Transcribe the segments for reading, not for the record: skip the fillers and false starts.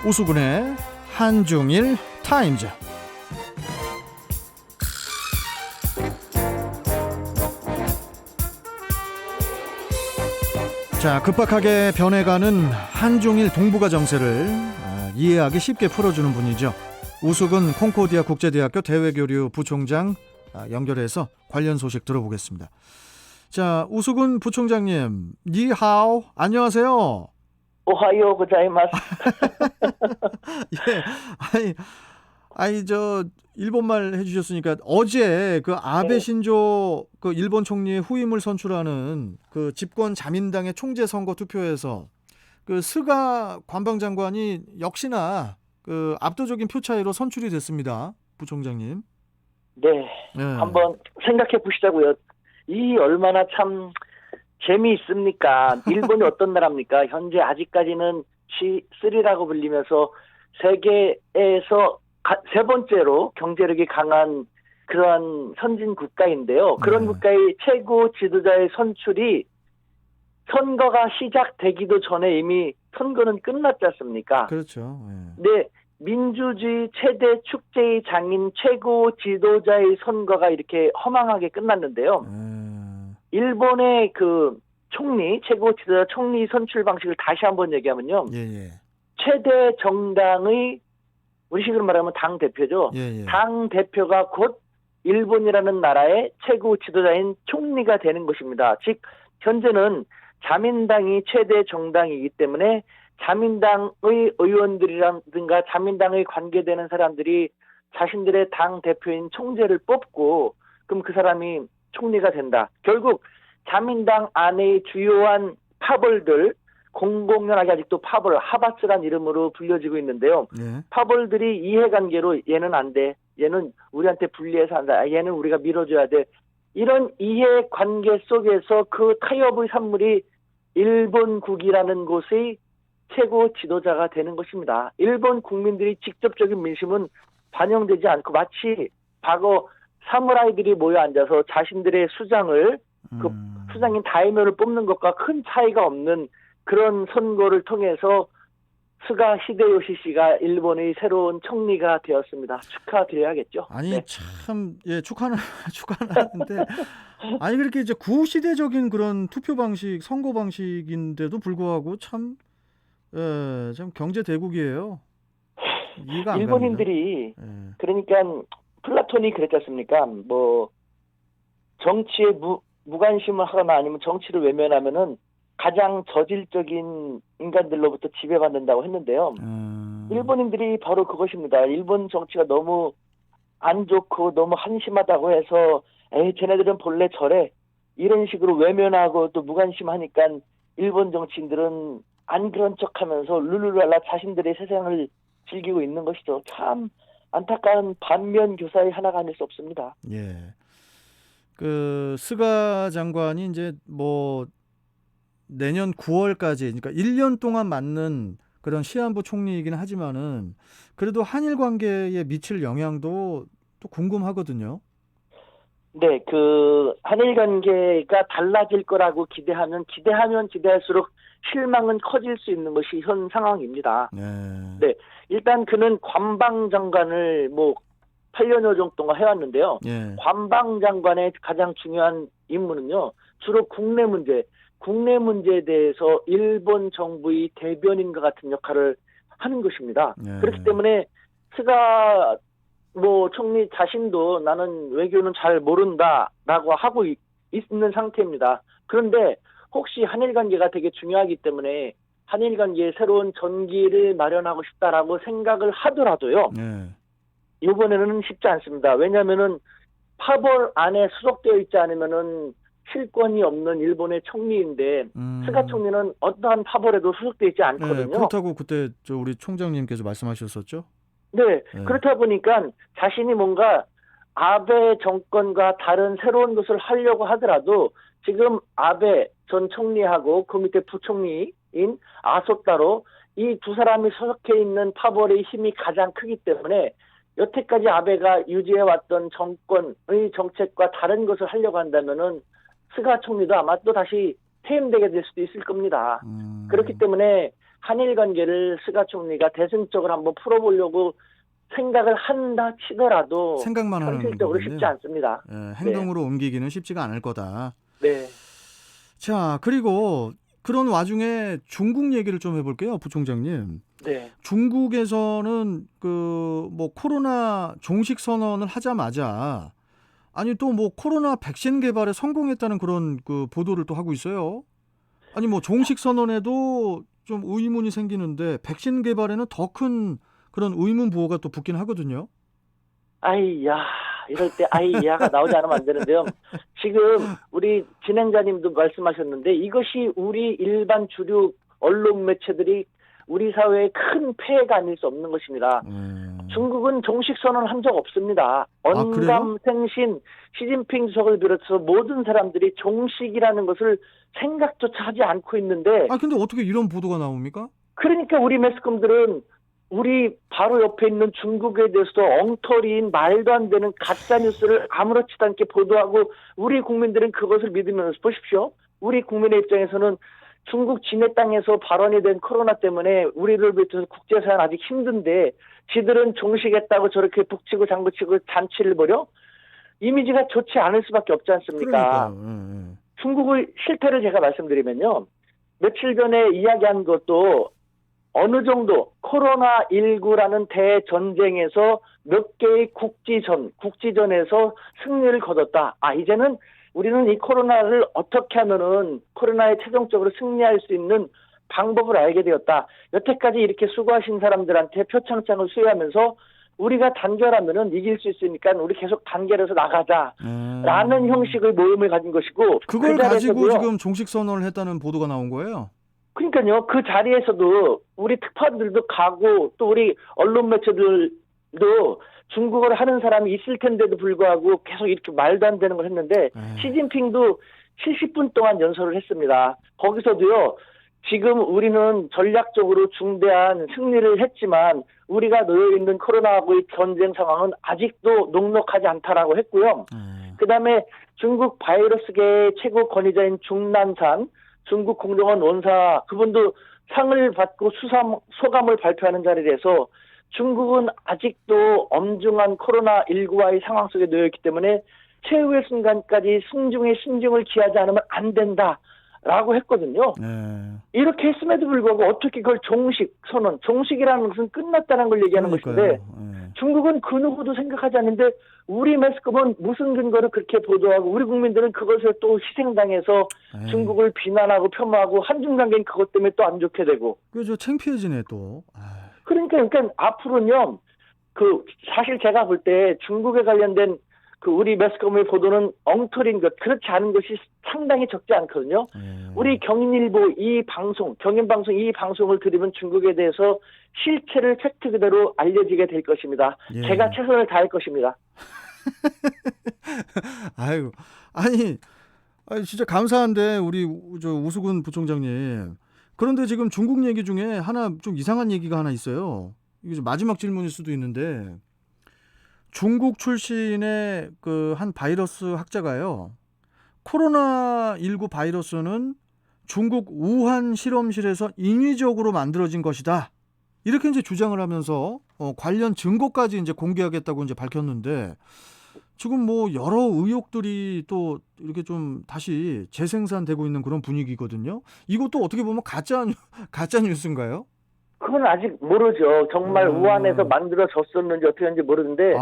우수근의 한중일 타임즈. 자, 급박하게 변해가는 한중일 동북아 정세를 이해하기 쉽게 풀어주는 분이죠. 우수근 콩코디아 국제대학교 대외교류 부총장 연결해서 관련 소식 들어보겠습니다. 자, 우수근 부총장님, 니하오, 안녕하세요. 오하요 고자이마스. 예, 저 일본말 해주셨으니까 어제 그 아베 신조 그 일본 총리의 후임을 선출하는 그 집권 자민당의 총재 선거 투표에서 그 스가 관방장관이 역시나 그 압도적인 표 차이로 선출이 됐습니다, 부총장님. 네, 한번 생각해 보시자고요. 이 얼마나 참 재미있습니까? 일본이 어떤 나라입니까? 현재 아직까지는 G3라고 불리면서 세계에서 세 번째로 경제력이 강한 그러한 선진 국가인데요. 그런 국가의 최고 지도자의 선출이 선거가 시작되기도 전에 이미 선거는 끝났지 않습니까? 그렇죠. 네, 민주주의 최대 축제의 장인 최고 지도자의 선거가 이렇게 허망하게 끝났는데요. 일본의 그 총리, 최고 지도자 총리 선출 방식을 다시 한번 얘기하면요. 최대 정당의 우리식으로 말하면 당 대표죠. 당 대표가 곧 일본이라는 나라의 최고 지도자인 총리가 되는 것입니다. 즉 현재는 자민당이 최대 정당이기 때문에 자민당의 의원들이라든가 자민당의 관계되는 사람들이 자신들의 당 대표인 총재를 뽑고 그럼 그 사람이 총리가 된다. 결국 자민당 안의 주요한 파벌들, 공공연하게 아직도 파벌, 하바스란 이름으로 불려지고 있는데요. 파벌들이 이해관계로 얘는 안 돼, 얘는 우리한테 불리해서 한다, 얘는 우리가 밀어줘야 돼. 이런 이해관계 속에서 그 타협의 산물이 일본국이라는 곳의 최고 지도자가 되는 것입니다. 일본 국민들이 직접적인 민심은 반영되지 않고 마치 과거 사무라이들이 모여 앉아서 자신들의 수장을 그 수장인 다이묘를 뽑는 것과 큰 차이가 없는 그런 선거를 통해서 스가 히데요시 씨가 일본의 새로운 총리가 되었습니다. 축하드려야겠죠. 아니 참 축하는 하는데 아니 그렇게 이제 구시대적인 그런 투표 방식, 선거 방식인데도 불구하고 참 경제 대국이에요. 이해가 안 일본인들이 그러니까 플라톤이 그랬지 않습니까? 뭐 정치에 무관심을 하거나 아니면 정치를 외면하면은 가장 저질적인 인간들로부터 지배받는다고 했는데요. 일본인들이 바로 그것입니다. 일본 정치가 너무 안 좋고 너무 한심하다고 해서 쟤네들은 본래 저래 이런 식으로 외면하고 또 무관심하니까 일본 정치인들은 안 그런 척하면서 룰루랄라 자신들의 세상을 즐기고 있는 것이죠. 참 안타까운 반면 교사의 하나가 아닐 수 없습니다. 그 스가 장관이 이제 뭐 내년 9월까지 그러니까 1년 동안 맡는 그런 시한부 총리이긴 하지만은 그래도 한일 관계에 미칠 영향도 또 궁금하거든요. 네, 그 한일 관계가 달라질 거라고 기대하면 기대할수록 실망은 커질 수 있는 것이 현 상황입니다. 네, 일단 그는 관방장관을 뭐 8년여 정도 동안 해왔는데요. 관방장관의 가장 중요한 임무는요, 주로 국내 문제에 대해서 일본 정부의 대변인과 같은 역할을 하는 것입니다. 그렇기 때문에 스가 뭐 총리 자신도 나는 외교는 잘 모른다라고 하고 있는 상태입니다. 그런데 혹시 한일 관계가 되게 중요하기 때문에 한일 관계에 새로운 전기를 마련하고 싶다라고 생각을 하더라도요. 이번에는 쉽지 않습니다. 왜냐하면은 파벌 안에 수속되어 있지 않으면은 실권이 없는 일본의 총리인데 스가 총리는 어떠한 파벌에도 수속되어 있지 않거든요. 그렇다고 그때 우리 총장님께서 말씀하셨었죠. 네, 그렇다 보니까 자신이 뭔가 아베 정권과 다른 새로운 것을 하려고 하더라도 지금 아베 전 총리하고 그 밑에 부총리인 아소타로 이 두 사람이 소속해 있는 파벌의 힘이 가장 크기 때문에 여태까지 아베가 유지해왔던 정권의 정책과 다른 것을 하려고 한다면은 스가 총리도 아마 또 다시 퇴임되게 될 수도 있을 겁니다. 그렇기 때문에 한일 관계를 스가 총리가 대승적으로 한번 풀어보려고 생각을 한다 치더라도 생각만 하는 현실적으로 거군요. 쉽지 않습니다. 예, 행동으로 옮기기는 쉽지가 않을 거다. 네. 자, 그리고 그런 와중에 중국 얘기를 좀 해볼게요, 부총장님. 네. 중국에서는 그 뭐 코로나 종식 선언을 하자마자 아니 또 뭐 코로나 백신 개발에 성공했다는 그런 그 보도를 또 하고 있어요. 아니 뭐 종식 선언에도 좀 의문이 생기는데 백신 개발에는 더 큰 그런 의문 부호가 또 붙긴 하거든요. 아이야, 이럴 때 아이야가 나오지 않으면 안 되는데요. 지금 우리 진행자님도 말씀하셨는데 이것이 우리 일반 주류 언론 매체들이 우리 사회에 큰 폐해가 아닐 수 없는 것입니다. 중국은 종식 선언을 한 적 없습니다. 그래요? 언감생신 시진핑 주석을 비롯해서 모든 사람들이 종식이라는 것을 생각조차 하지 않고 있는데 근데 어떻게 이런 보도가 나옵니까? 그러니까 우리 매스컴들은 우리 바로 옆에 있는 중국에 대해서도 엉터리인 말도 안 되는 가짜 뉴스를 아무렇지도 않게 보도하고 우리 국민들은 그것을 믿으면서 보십시오. 우리 국민의 입장에서는 중국 진해 땅에서 발원이 된 코로나 때문에 우리를 비롯해서 국제사회는 아직 힘든데 지들은 종식했다고 저렇게 북치고 장구치고 잔치를 벌여? 이미지가 좋지 않을 수밖에 없지 않습니까? 그러니까요. 중국의 실태를 제가 말씀드리면요. 며칠 전에 이야기한 것도 어느 정도 코로나19라는 대전쟁에서 몇 개의 국지전에서 승리를 거뒀다. 이제는 우리는 이 코로나를 어떻게 하면은 코로나에 최종적으로 승리할 수 있는 방법을 알게 되었다. 여태까지 이렇게 수고하신 사람들한테 표창장을 수여하면서 우리가 단결하면은 이길 수 있으니까 우리 계속 단결해서 나가자라는 형식의 모임을 가진 것이고 그걸 그 가지고 자리에서도요. 지금 종식 선언을 했다는 보도가 나온 거예요. 그러니까요. 그 자리에서도 우리 특파원들도 가고 또 우리 언론 매체들도 중국어를 하는 사람이 있을 텐데도 불구하고 계속 이렇게 말도 안 되는 걸 했는데 시진핑도 70분 동안 연설을 했습니다. 거기서도요. 지금 우리는 전략적으로 중대한 승리를 했지만 우리가 놓여있는 코로나하고의 전쟁 상황은 아직도 녹록하지 않다라고 했고요. 그다음에 중국 바이러스계의 최고 권위자인 중난산 중국 공정원 원사 그분도 상을 받고 소감을 발표하는 자리에서 중국은 아직도 엄중한 코로나19와의 상황 속에 놓여있기 때문에 최후의 순간까지 신중에 신중을 기하지 않으면 안 된다라고 했거든요. 이렇게 했음에도 불구하고 어떻게 그걸 종식이라는 것은 끝났다는 걸 얘기하는 것인데 중국은 그 누구도 생각하지 않는데 우리 매스컴은 무슨 근거로 그렇게 보도하고 우리 국민들은 그것을 또 희생당해서 중국을 비난하고 폄하하고 한중 관계는 그것 때문에 또 안 좋게 되고. 그죠, 창피해지네 또. 그러니까 앞으로는요. 사실 제가 볼 때 중국에 관련된 우리 매스컴의 보도는 엉터리인 것, 그렇지 않은 것이 상당히 적지 않거든요. 우리 경인일보 경인방송 이 방송을 들으면 중국에 대해서 실체를 팩트 그대로 알려지게 될 것입니다. 제가 최선을 다할 것입니다. 아유, 아니 진짜 감사한데 우리 우수근 부총장님. 그런데 지금 중국 얘기 중에 하나 좀 이상한 얘기가 하나 있어요. 이게 마지막 질문일 수도 있는데 중국 출신의 그 한 바이러스 학자가요. 코로나19 바이러스는 중국 우한 실험실에서 인위적으로 만들어진 것이다. 이렇게 이제 주장을 하면서 관련 증거까지 이제 공개하겠다고 이제 밝혔는데 지금 뭐 여러 의혹들이 또 이렇게 좀 다시 재생산되고 있는 그런 분위기거든요. 이것도 어떻게 보면 가짜 뉴스인가요? 그건 아직 모르죠. 정말 우한에서 만들어졌었는지 어떻게 했는지 모르는데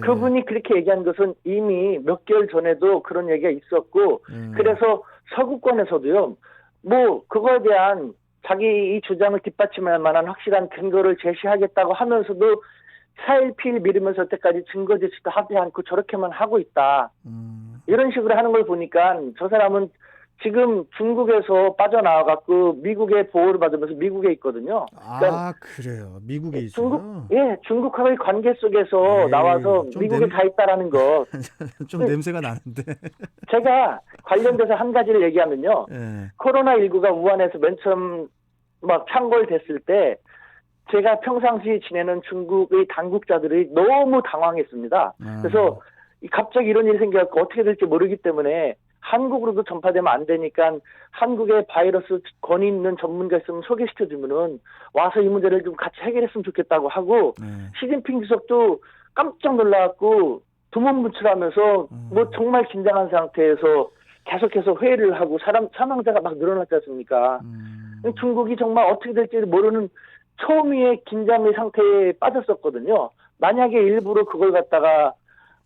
그분이 그렇게 얘기한 것은 이미 몇 개월 전에도 그런 얘기가 있었고 그래서 서구권에서도요. 뭐 그거에 대한 자기 이 주장을 뒷받침할 만한 확실한 근거를 제시하겠다고 하면서도 사일피일 미루면서 여태까지 증거 제시도 하지 않고 저렇게만 하고 있다. 이런 식으로 하는 걸 보니까 저 사람은 지금 중국에서 빠져나와갖고 미국의 보호를 받으면서 미국에 있거든요. 그러니까 그래요. 미국에 있어요? 중국하고의 관계 속에서 나와서 미국에 가 있다라는 것. 좀 냄새가 나는데. 제가 관련돼서 한 가지를 얘기하면요. 코로나19가 우한에서 맨 처음 창궐됐을 때 제가 평상시 지내는 중국의 당국자들이 너무 당황했습니다. 그래서 갑자기 이런 일이 생겨서 어떻게 될지 모르기 때문에 한국으로도 전파되면 안 되니까 한국에 바이러스 권위 있는 전문가 있으면 소개시켜주면은 와서 이 문제를 좀 같이 해결했으면 좋겠다고 하고 네. 시진핑 주석도 깜짝 놀라갖고 두문문출하면서 뭐 정말 긴장한 상태에서 계속해서 회의를 하고 사망자가 막 늘어났지 않습니까? 중국이 정말 어떻게 될지 모르는 초미의 긴장의 상태에 빠졌었거든요. 만약에 일부러 그걸 갖다가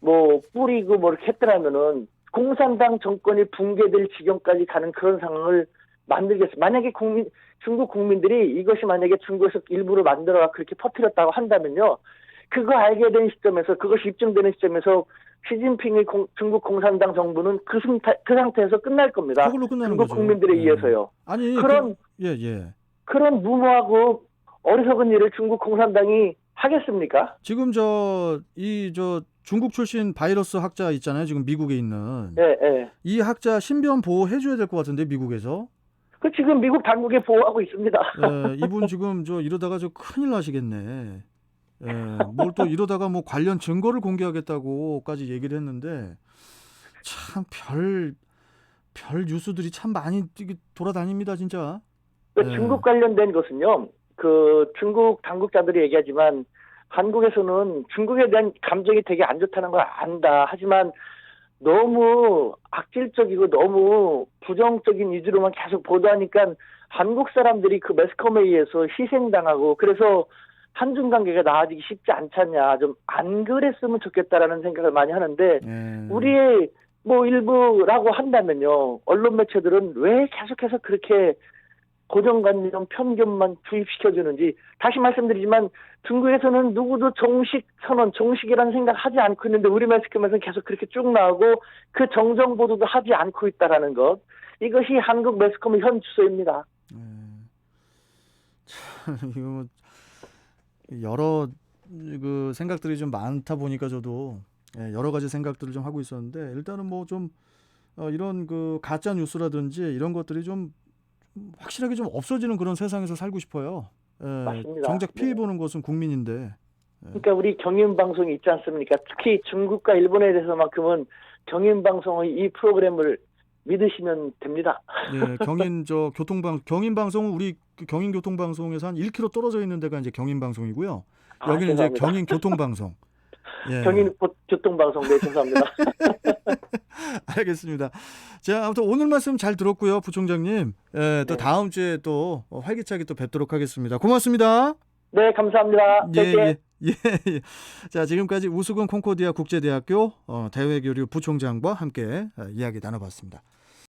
뭐 뿌리고 뭐 이렇게 했더라면은 공산당 정권이 붕괴될 지경까지 가는 그런 상황을 만들겠어요. 만약에 중국 국민들이 이것이 만약에 중국에서 일부러 만들어가 그렇게 퍼뜨렸다고 한다면요. 그거 알게 된 시점에서 그것이 입증되는 시점에서 시진핑의 중국 공산당 정부는 그 상태에서 끝날 겁니다. 그걸로 끝나는 중국 거죠. 국민들에 의해서요. 아니 그런 그런 무모하고 어리석은 일을 중국 공산당이 하겠습니까? 지금 저 중국 출신 바이러스 학자 있잖아요. 지금 미국에 있는. 예, 예. 이 학자 신변 보호해 줘야 될 것 같은데 미국에서. 그 지금 미국 당국에 보호하고 있습니다. 이분 지금 이러다가 큰일 나시겠네. 뭘 또 이러다가 뭐 관련 증거를 공개하겠다고까지 얘기를 했는데 참 별 뉴스들이 참 많이 돌아다닙니다, 진짜. 중국 관련된 것은요. 그 중국 당국자들이 얘기하지만 한국에서는 중국에 대한 감정이 되게 안 좋다는 걸 안다. 하지만 너무 악질적이고 너무 부정적인 위주로만 계속 보도하니까 한국 사람들이 그 매스컴에 의해서 희생당하고 그래서 한중 관계가 나아지기 쉽지 않잖냐. 좀 안 그랬으면 좋겠다라는 생각을 많이 하는데 우리의 뭐 일부라고 한다면요. 언론 매체들은 왜 계속해서 그렇게 고정관념, 편견만 주입시켜주는지 다시 말씀드리지만 중국에서는 누구도 정식 선언, 정식이라는 생각 하지 않고 있는데 우리 매스컴에서는 계속 그렇게 쭉 나오고 그 정정 보도도 하지 않고 있다라는 것. 이것이 한국 매스컴의 현 추세입니다. 참 이거 여러 그 생각들이 좀 많다 보니까 저도 여러 가지 생각들을 좀 하고 있었는데 일단은 뭐 좀 이런 그 가짜 뉴스라든지 이런 것들이 좀 확실하게 좀 없어지는 그런 세상에서 살고 싶어요. 맞습니다. 정작 피해 보는 것은 국민인데. 그러니까 우리 경인방송이 있지 않습니까? 특히 중국과 일본에 대해서만큼은 경인방송의 이 프로그램을 믿으시면 됩니다. 경인방송은 우리 경인교통방송에서 한 1km 떨어져 있는 데가 이제 경인방송이고요. 여기는 이제 죄송합니다. 경인교통방송. 경인교통방송 네 죄송합니다. 알겠습니다. 자, 아무튼 오늘 말씀 잘 들었고요, 부총장님. 또 다음 주에 또 활기차게 또 뵙도록 하겠습니다. 고맙습니다. 네, 감사합니다. 예. 자, 지금까지 우수근 콩코디아 국제대학교 대외교류 부총장과 함께 이야기 나눠봤습니다.